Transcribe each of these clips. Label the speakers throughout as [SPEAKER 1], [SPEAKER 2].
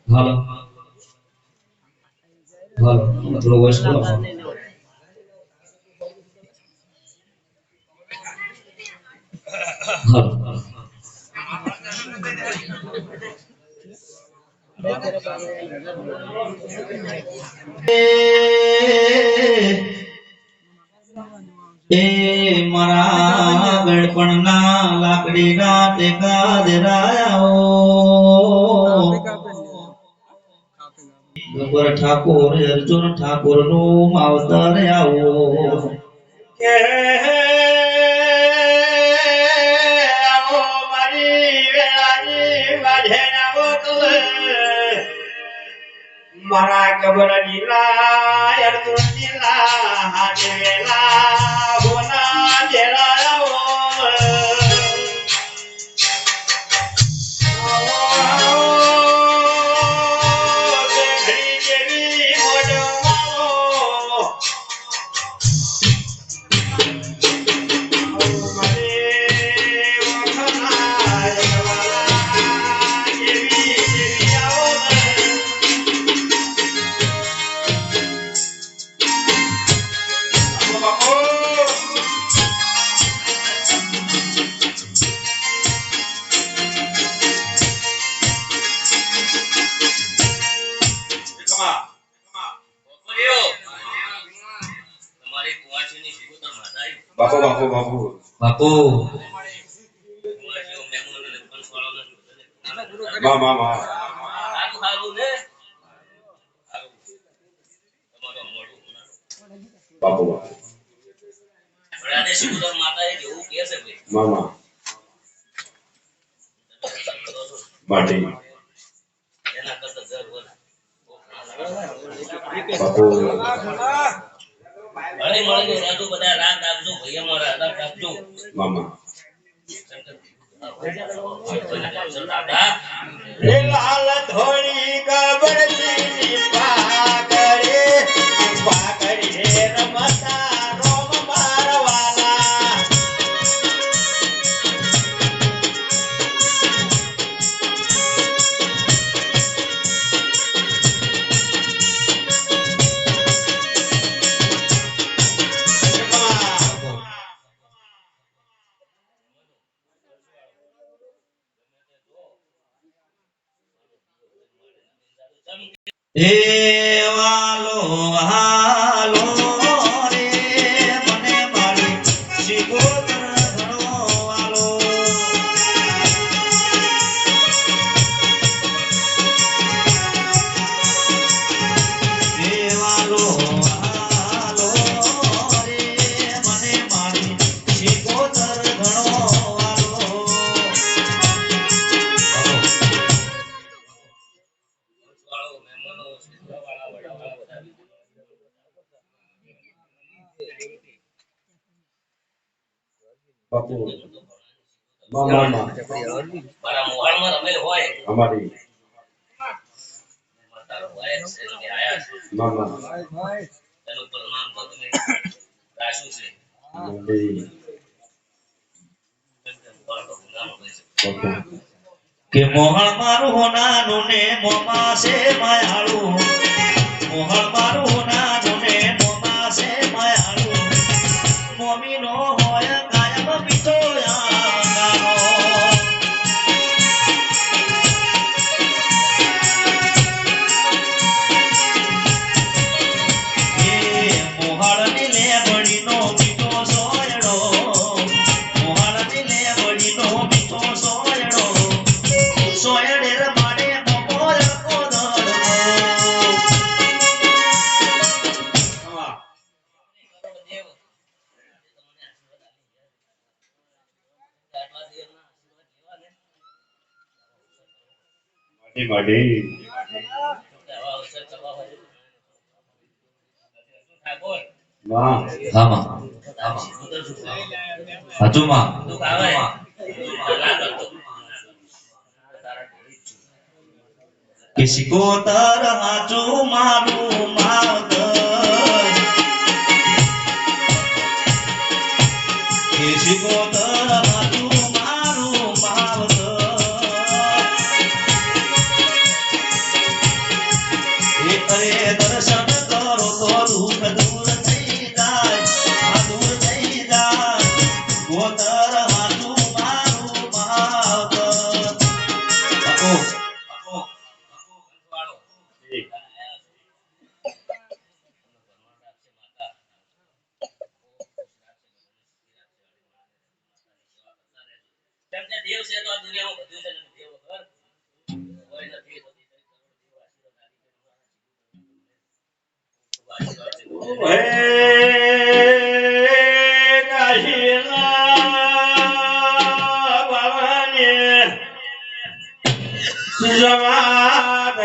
[SPEAKER 1] હાલો હાલો થોડો વોઇસ બોલો હાલો એ મારા ગળપણના લાકડીના ટેકા દેરાયાઓ ગબર ઠાકોર અર્જુન ઠાકોર નું માવતર આવો કે આવો મારી વેળાની વાઢેનાવો તુલે મારા ગબર નીલા અર્જુન નીલા હાડેલા હોના દેરાયાઓ
[SPEAKER 2] બાપુ બાપુ બાપુ
[SPEAKER 1] બાપુ
[SPEAKER 2] મા મા મા બાપુ બાપુ મામા માટી બાપુ
[SPEAKER 3] અરે મળે રાતો બધા રાત આપજો ભૈયા મારા રાત આપજો
[SPEAKER 2] મામા
[SPEAKER 1] રે લાલ ધોળી ગબરજી પાગરે રમતા રોમ મારવાલા હે વાલો હાલો રે મને મારી શિકોતર ઘણો વાલો હે વાલો હાલો રે મને મારી શિકોતર ઘણો વાલો
[SPEAKER 2] બાપુ મામા
[SPEAKER 3] મારા મોહાળમાં રમેલ હોય
[SPEAKER 2] અમારી
[SPEAKER 3] તારો ભાઈ છે કે આયા છે
[SPEAKER 2] મામા
[SPEAKER 3] તેનું પ્રમાણ તો તમે રાખ્યું છે
[SPEAKER 2] મંડી બાપુ
[SPEAKER 1] કે મોહળ મારું હોનાનું ને મોમાં છે માયાળું મોહળ મારું હોનાનું ને મોમાં છે માયાળું મોમીનો હોય કાયમ પીતો યાંગાનો એ મોહળની લેબડીનો મીઠો સોયડો મોહળની લેબડીનો મીઠો સોયડો સોયડે રમાડે મોર કોદડો
[SPEAKER 2] માટી માટી માં
[SPEAKER 1] હામાં હાચુમાં કિસી કો તર હાચુ મારું માવતર કિસી કો તર હાચુ મારું માવતર અરે દર્શન કરો તો દુઃખ દૂર થઈ જાય આ દૂર થઈ જાય ગોતર હાચું મારું માવતર
[SPEAKER 3] બાપુ, ઘરવાળો.
[SPEAKER 2] ઠીક.
[SPEAKER 3] કેમ કે દેવ છે તો આ દુનિયામાં બધું છે ને દેવ વગર કોઈ નથી. આશીર્વાદ છે.
[SPEAKER 2] હે કાશીના બાવાને જમાત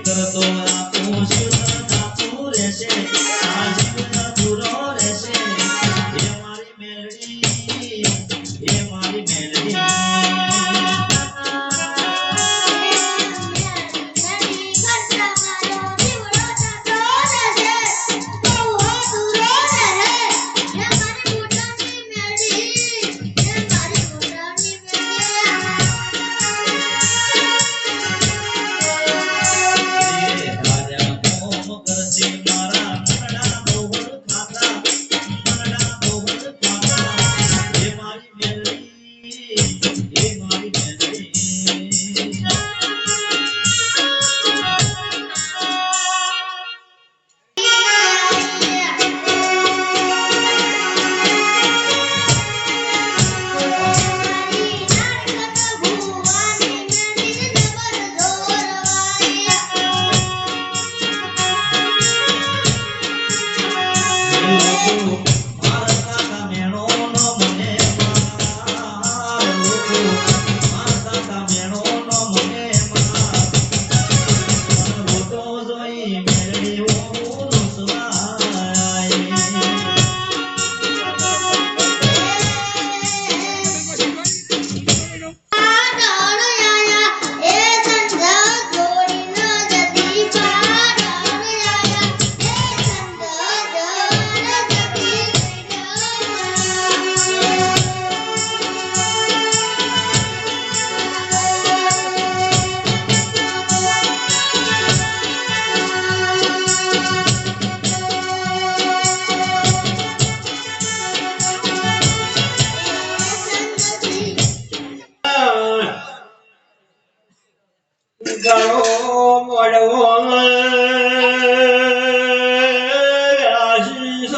[SPEAKER 1] કરતો આપું શિવન જાતું રહેશે આ જીવન પૂરો રહેશે એ મારી મેલડી એ મારી મેલડી રાજા મોમ કરશે મારા મનડા બોલ ખાતા મનડા બોલ ખાતા એ મારી મેલડી એ મારી મેલડી
[SPEAKER 2] ગળો મોડવો આશીષ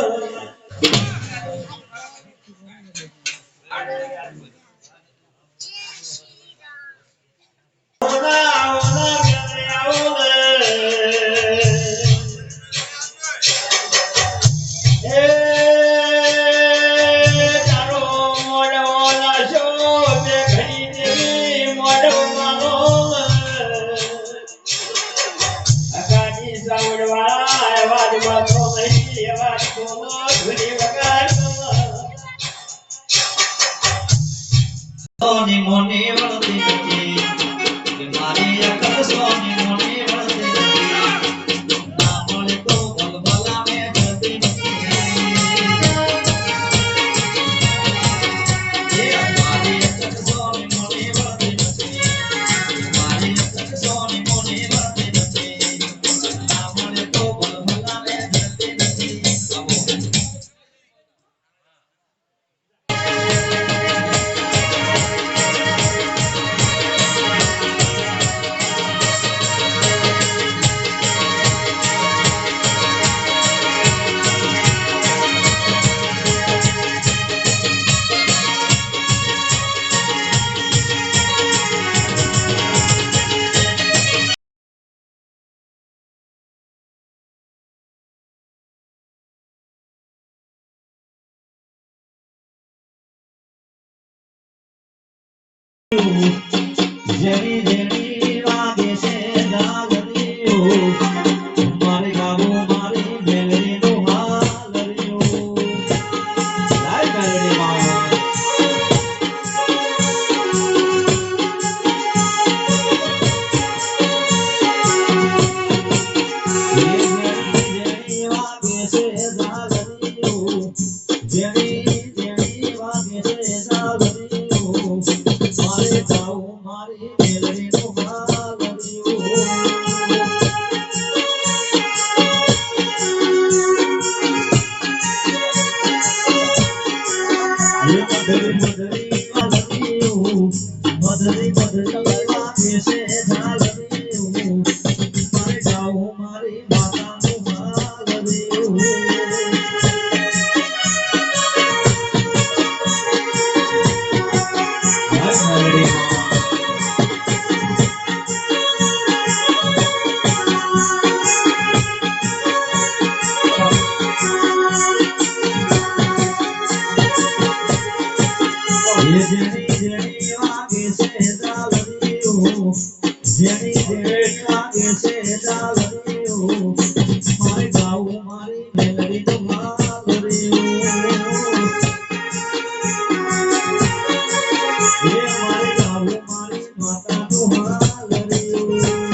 [SPEAKER 1] સોની મોની વળતી નથી કે મારી અકલ સોની મોની વળતી નથી ના મળે તો ભલભલા મે જતી નથી એ મારી અકલ સોની મોની વળતી નથી મારી અકલ સોની મોની વળતી નથી ના મળે તો ભલભલા મે જતી નથી જેવી જેવી વાગે છે જાગરીઓ મારી ગાવો મારી મેલડીનો હાલરિયો લાય મેલડી માં મધરી મધરી વાગે છે ઝાલરીયું મારે ગાવું મારી માતાનું માલરીયું જેની જેની વાગે છે ઝાલરીયું જેની જેની વાગે છે ઝાલરીયું મારે ગાવું મારી મેલડીનું માલરીયું એ મારે ગાવું મારી માતાનું માલરીયું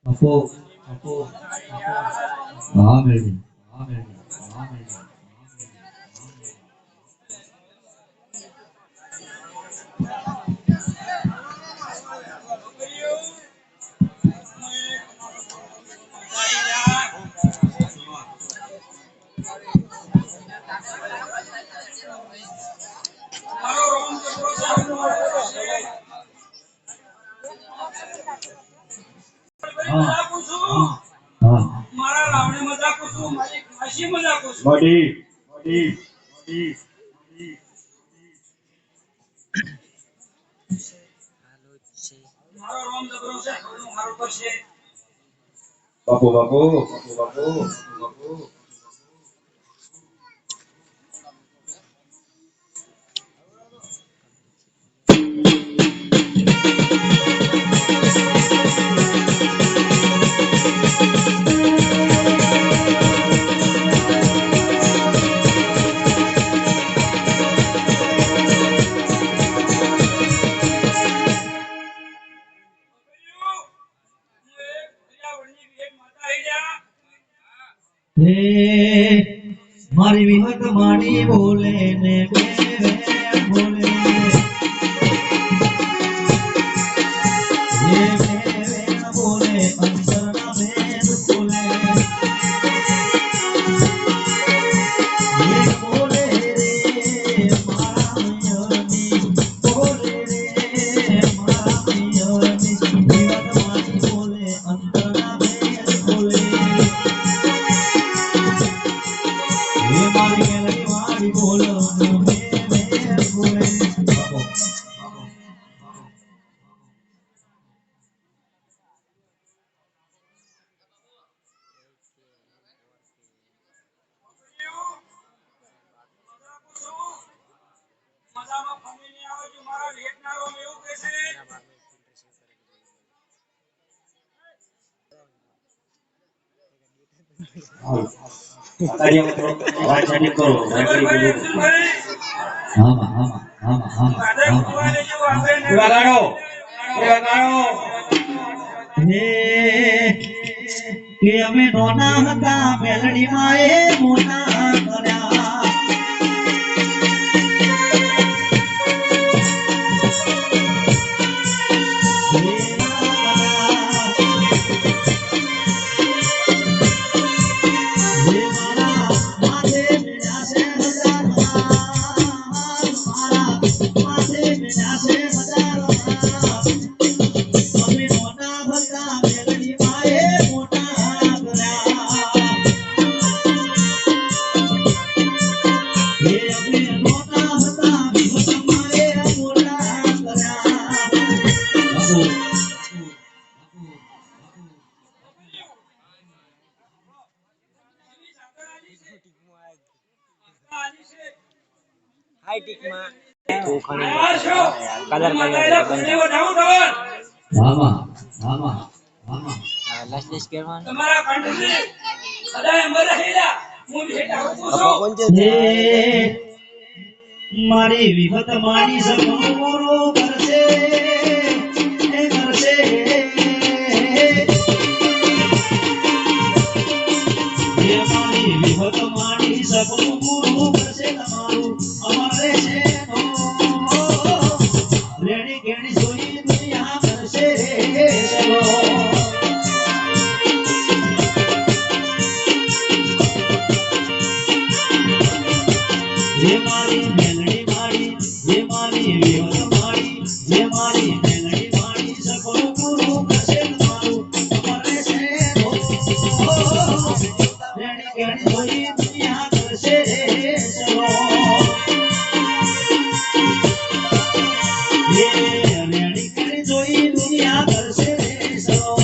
[SPEAKER 1] આપો આપો હા મેળવી હા મેળવી હા મેળવી હા હા
[SPEAKER 3] મારા લાવણે મજા કુસુમ મારી ખાસી મજા કુસુમ
[SPEAKER 2] મોટી મોટી મોટી
[SPEAKER 3] મારો રોમ જબરો છે ઘરનું હારું કરશે
[SPEAKER 2] બાપુ બાપુ બાપુ બાપુ બાપુ
[SPEAKER 1] હે મારી વિહત માણી બોલે ને બે બોલે હે બે બોલે અંતરના ભેદ બોલે હે બોલે રે મારા મૈયરની બોલે રે મારા મૈયરની વિહત માણી બોલે અંતરના ભેદ બોલે ये मारी मेलडी वाली बोलो मैं बोले बाबो
[SPEAKER 3] મજામાં ફમીને આવે જો મારા લેટનારો એવું કહેશે
[SPEAKER 2] તારી થોડો અવાજ ચાલી કરો
[SPEAKER 3] ભાઈ અર્જુનભાઈ
[SPEAKER 1] આમાં આમાં આમાં આમાં
[SPEAKER 3] દાદા કુવાને જેવો આપણે
[SPEAKER 2] એવા ગાડો
[SPEAKER 1] હે કે અમે નોના હતા મેલડી માં એ મોટા કર્યા મોટા બાપુ મામા મામા મામા
[SPEAKER 3] તમારા કંઠથી સદાય અમર રહેલા હું ભેટા પૂછો
[SPEAKER 1] હે મારી વિપત માની સગુરુ કરશે હે કરશે હે મારી વિપત માની સગુરુ કરશે તમારું અમર રહેશે રેણી કેણી જોઈ દુનિયા કરશે ચલો જે મારી મેલડી માડી જે મારી વિહત માડી જે મારી મેલડી માડી સકળ ગુરુ કરશે તમારું અમારે છે રેણી કેણી જોઈ દુનિયા કરશે ચલો રેણી કેણી જોઈ દુનિયા કરશે ચલો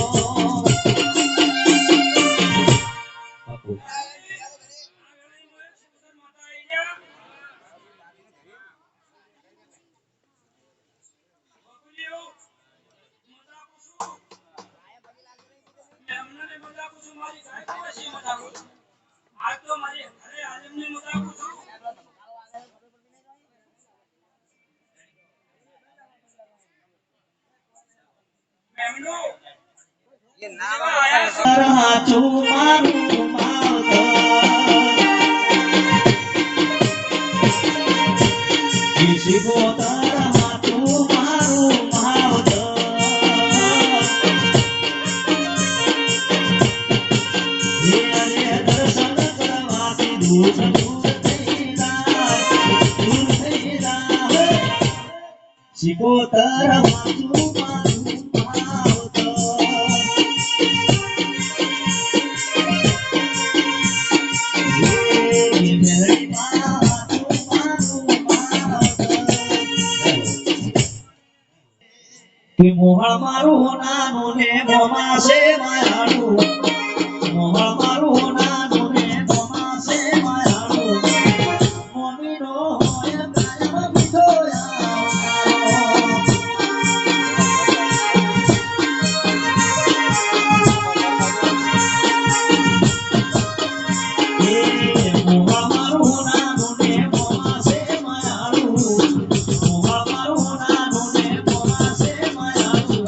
[SPEAKER 1] બાપુ હાચું મારું માવતર શીખો તારા હાચું મારું માવતર હે અરે દર્શન કરવાથી દૂર દૂર થઈ જાય શીખો તારા હાચું મારું માવતર કે મોહળ મારું નાનું ને મોમાં છે માયાળું મોહળ મારું નાનું ને મોમાં છે માયાળું મોમીનો હોય કાયમ બીજો મોહળ મારું નાનું ને મોમાં છે માયાળું મોહળ મારું નાનું ને મોમાં છે માયાળું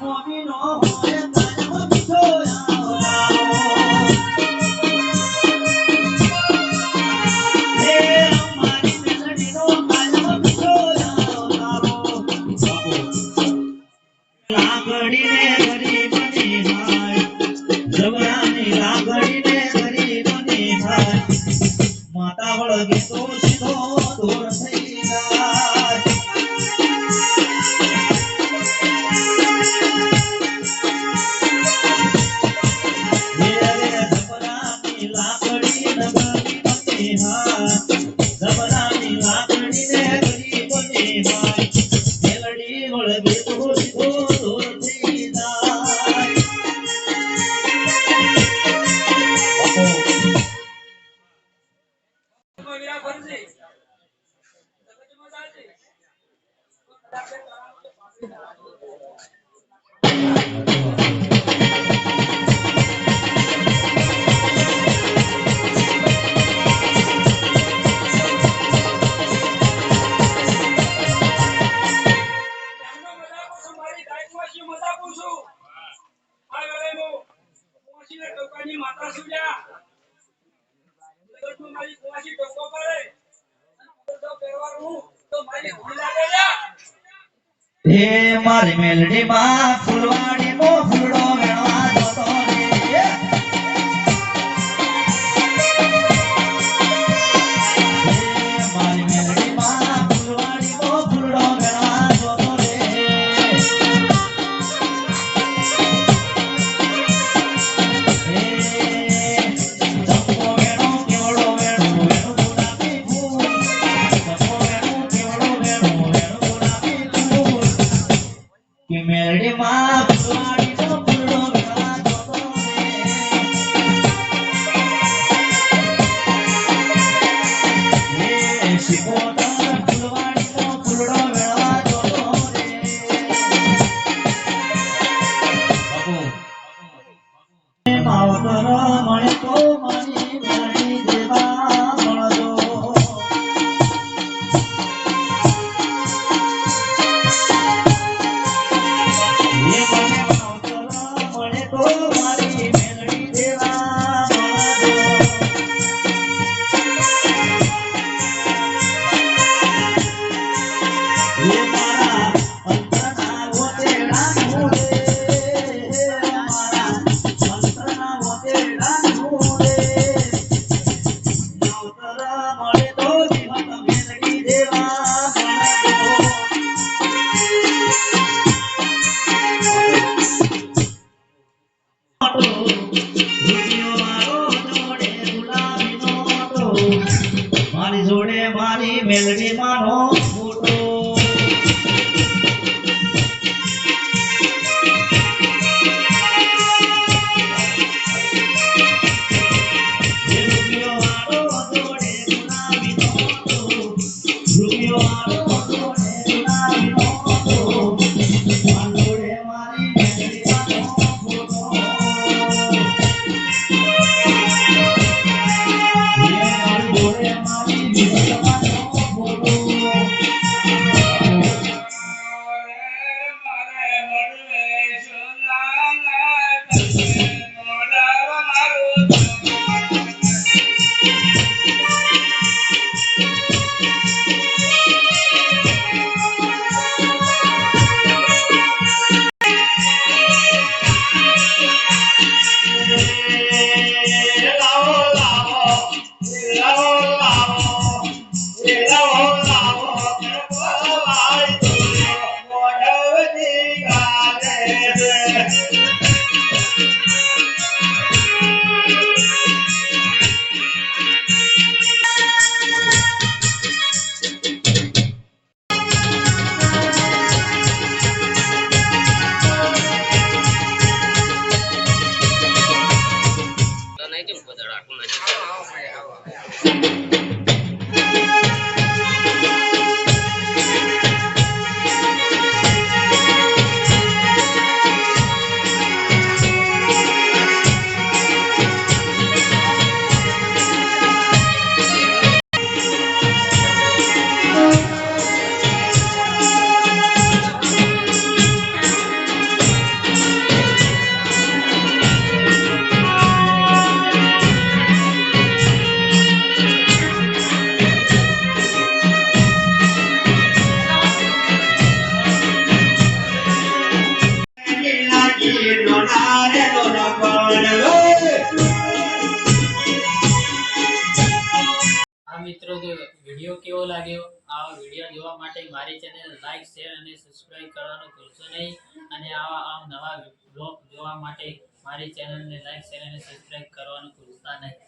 [SPEAKER 1] મોમીનો હોય કાયમ બીજો હે અમારી મેલડીનો કાયમ બીજો લાગડીને ગરીબની હાય જબરાની લાગડીને ગરીબની હાય માતા વળગે તો સીધો દૂર થઈ જાય હે રે જબરાની લાકડી ને ગરીબની હાય જબરાની લાકડી ને ગરીબની હાય મેલડી વળગે તો સીધો દૂર થઈ જાય
[SPEAKER 3] માતા સુજા મારી કુવાસી ટોકો કરે તો પહેરવાનું તો મારી ભૂલ લાગે છે
[SPEAKER 1] હે મારી મેલડી માં ફૂલવાડી નો ફૂલડો વેણવા જતો રે હે મારી મેલડી માં ફૂલવાડી નો ફૂલડો વેણવા જતો રે હે ચંપો વેણો કેવડો વેણો વેણો ગુલાબી ફૂલ ચંપો વેણો કેવડો વેણો વેણો ગુલાબી ફૂલ કે મેરડીમાં ફુલવાડીનો ફૂલડો વેળા જોતો રે શિકોતર ફુલવાડીનો ફૂલડો વેળા જોતો રે માવતર મળે તો મારી મેરડી દેવા મળજો મારી જોડે મારી મેલડી માનો ફોટો
[SPEAKER 4] મિત્રો વિડીયો કેવો લાગ્યો? આ વિડીયો જોવા માટે મારી ચેનલ લાઈક શેર અને સબસ્ક્રાઇબ કરવાનું ભૂલશો નહીં અને આવા નવા બ્લોગ જોવા માટે મારી ચેનલને લાઈક શેર અને સબસ્ક્રાઇબ કરવાનું ભૂલતા નહીં.